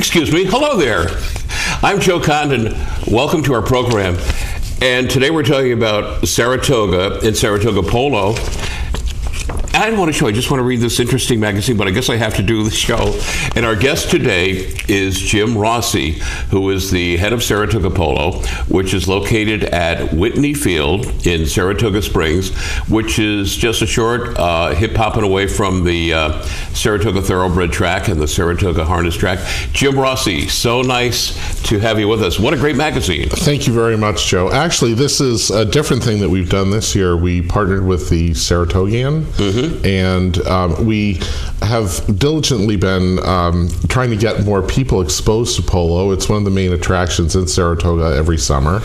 Excuse me. Hello there. I'm Joe Condon. Welcome to our program. And today we're talking about Saratoga and Saratoga Polo. I don't want to show, I just want to read this interesting magazine, but I guess I have to do the show. And our guest today is Jim Rossi, who is the head of Saratoga Polo, which is located at Whitney Field in Saratoga Springs, which is just a short hip-hopping away from the Saratoga Thoroughbred track and the Saratoga Harness track. Jim Rossi, so nice to have you with us. What a great magazine. Thank you very much, Joe. Actually, this is a different thing that we've done this year. We partnered with the Saratogian. And we have diligently been trying to get more people exposed to polo. It's one of the main attractions in Saratoga every summer.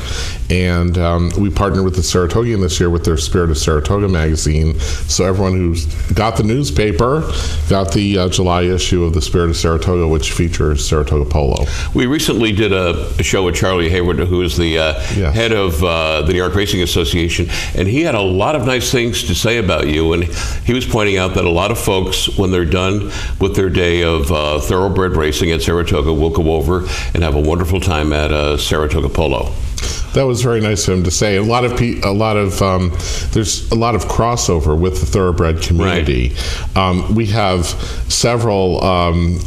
And we partnered with the Saratogian this year with their Spirit of Saratoga magazine. So everyone who's got the newspaper got the July issue of the Spirit of Saratoga, which features Saratoga Polo. We recently did a show with Charlie Hayward, who is the head of the New York Racing Association, and he had a lot of nice things to say about you. And he was pointing out that a lot of folks, when they're done with their day of thoroughbred racing at Saratoga, will go over and have a wonderful time at Saratoga Polo. That was very nice of him to say. There's a lot of crossover with the thoroughbred community. Right. We have several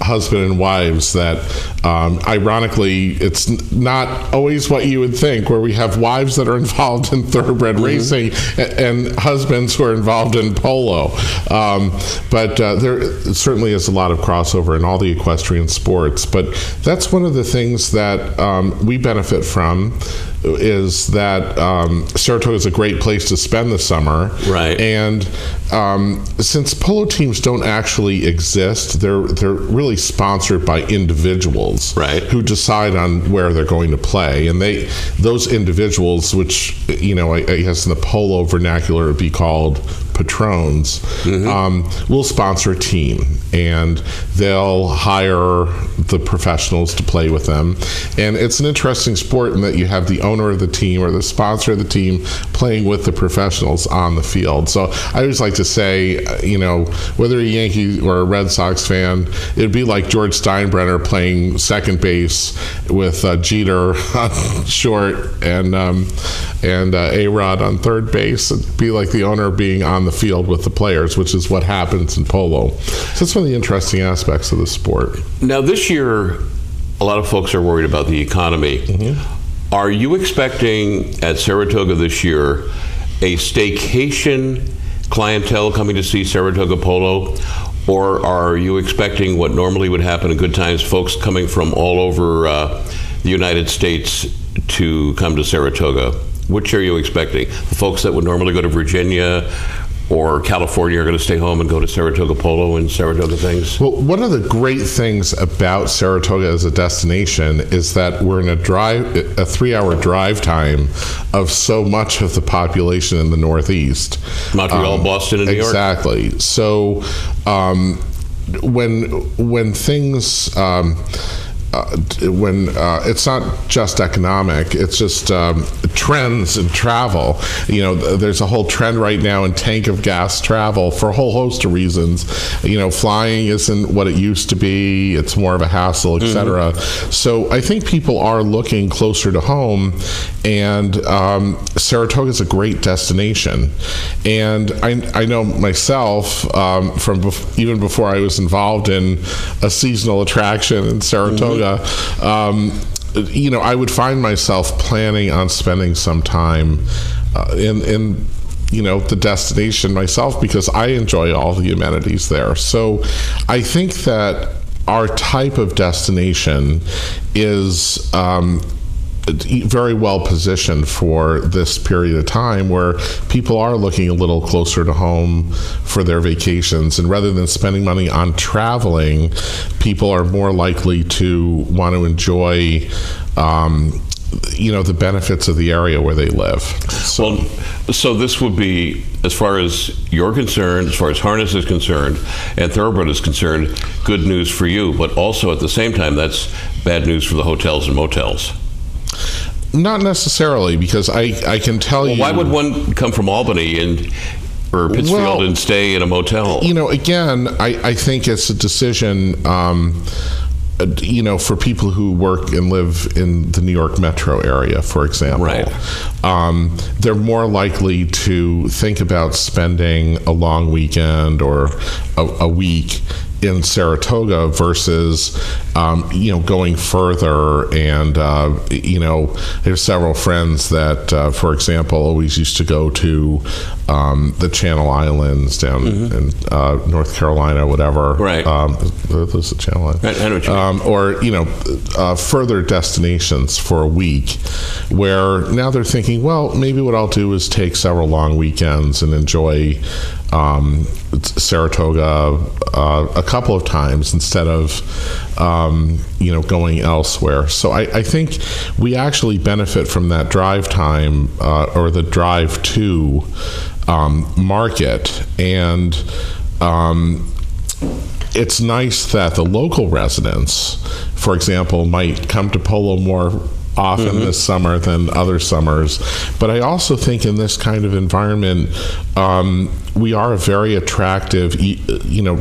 husband and wives that, ironically, it's not always what you would think, where we have wives that are involved in thoroughbred racing and husbands who are involved in polo. But there certainly is a lot of crossover in all the equestrian sports. But that's one of the things that we benefit from, is that Saratoga is a great place to spend the summer. Right. And since polo teams don't actually exist, they're really sponsored by individuals, right, who decide on where they're going to play. And those individuals, which, I guess in the polo vernacular would be called patrons, will sponsor a team, and they'll hire the professionals to play with them. And it's an interesting sport in that you have the owner of the team or the sponsor of the team playing with the professionals on the field. So I always like to say, whether a Yankee or a Red Sox fan, it'd be like George Steinbrenner playing second base with Jeter on short and A-Rod on third base. It'd be like the owner being on the field with the players, which is what happens in polo. So that's one of the interesting aspects of the sport. Now, this year, a lot of folks are worried about the economy. Are you expecting at Saratoga this year a staycation clientele coming to see Saratoga Polo, or are you expecting what normally would happen in good times, folks coming from all over the United States to come to Saratoga? Which are you expecting? The folks that would normally go to Virginia or California are going to stay home and go to Saratoga Polo and Saratoga things? Well, one of the great things about Saratoga as a destination is that we're in a 3-hour drive time of so much of the population in the Northeast. Montreal, Boston, and New York. Exactly. So when things... when it's not just economic, it's just trends in travel. There's a whole trend right now in tank of gas travel for a whole host of reasons. Flying isn't what it used to be. It's more of a hassle, etc. So I think people are looking closer to home, and Saratoga is a great destination. And I know myself, even before I was involved in a seasonal attraction in Saratoga, I would find myself planning on spending some time in the destination myself, because I enjoy all the amenities there. So I think that our type of destination is very well positioned for this period of time where people are looking a little closer to home for their vacations, and rather than spending money on traveling, people are more likely to want to enjoy the benefits of the area where they live. So this would be, as far as you're concerned, as far as harness is concerned and thoroughbred is concerned, good news for you, but also at the same time that's bad news for the hotels and motels. Not necessarily, because I can tell you... Why would one come from Albany or Pittsfield and stay in a motel? Again, I think it's a decision for people who work and live in the New York metro area, for example, right. They're more likely to think about spending a long weekend or a week in Saratoga versus, going further. And, there's several friends that, for example, always used to go to the Channel Islands down in North Carolina, whatever. Right. Those are the Channel Islands. I know what you mean. Or, further destinations for a week, where now they're thinking, well, maybe what I'll do is take several long weekends and enjoy Saratoga a couple of times instead of going elsewhere. So I think we actually benefit from that drive time or the drive to market, and it's nice that the local residents, for example, might come to Polo more often this summer than other summers. But I also think in this kind of environment, we are a very attractive,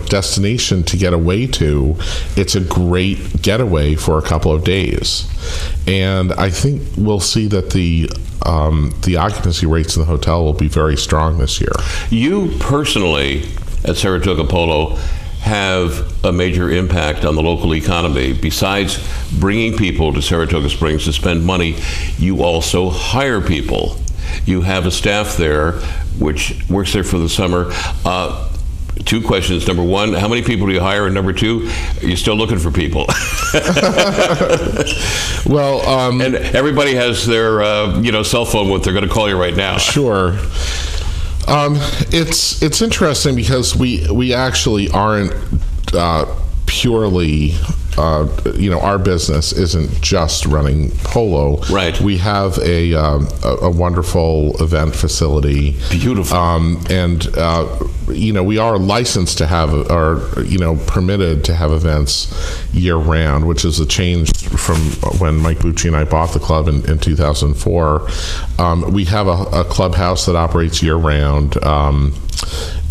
destination to get away to. It's a great getaway for a couple of days, and I think we'll see that the occupancy rates in the hotel will be very strong this year. You personally, at Saratoga Polo, have a major impact on the local economy. Besides bringing people to Saratoga Springs to spend money, you also hire people. You have a staff there which works there for the summer. Two questions. Number one, how many people do you hire? And number two, are you still looking for people? Well, and everybody has their cell phone with. They're going to call you right now. Sure. It's interesting because we actually aren't purely our business isn't just running polo. Right. We have a wonderful event facility. Beautiful. And we are licensed to have, or permitted to have events year round, which is a change from when Mike Bucci and I bought the club in 2004. We have a clubhouse that operates year round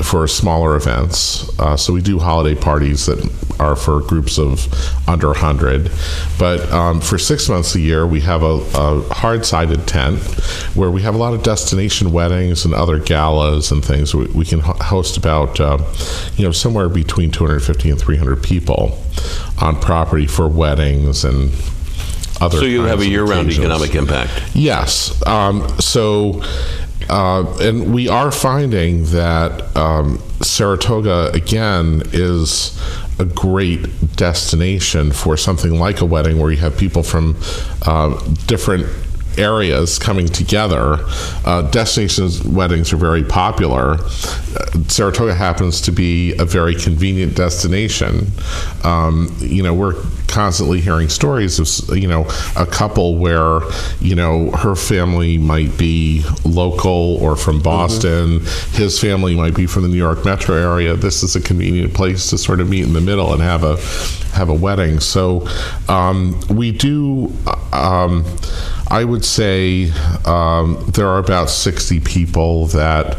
for smaller events. So we do holiday parties that are for groups of under 100. But for 6 months a year, we have a hard-sided tent where we have a lot of destination weddings and other galas and things. We can host about, somewhere between 250 and 300 people on property for weddings and other. So you have a year-round occasions. Economic impact. Yes. And we are finding that Saratoga, again, is a great destination for something like a wedding where you have people from different areas coming together. Destinations weddings are very popular. Saratoga happens to be a very convenient destination. We're constantly hearing stories of a couple where her family might be local or from Boston, his family might be from the New York metro area. This is a convenient place to sort of meet in the middle and have a wedding. So we do. I would say there are about 60 people that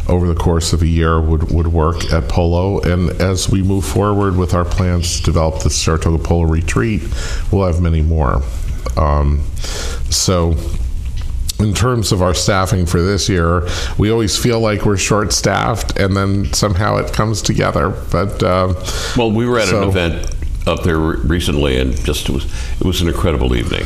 over the course of a year would work at Polo. And as we move forward with our plans to develop the Saratoga Polo Retreat, we'll have many more. So in terms of our staffing for this year, we always feel like we're short-staffed, and then somehow it comes together. But well, we were at an event up there recently, and it was an incredible evening.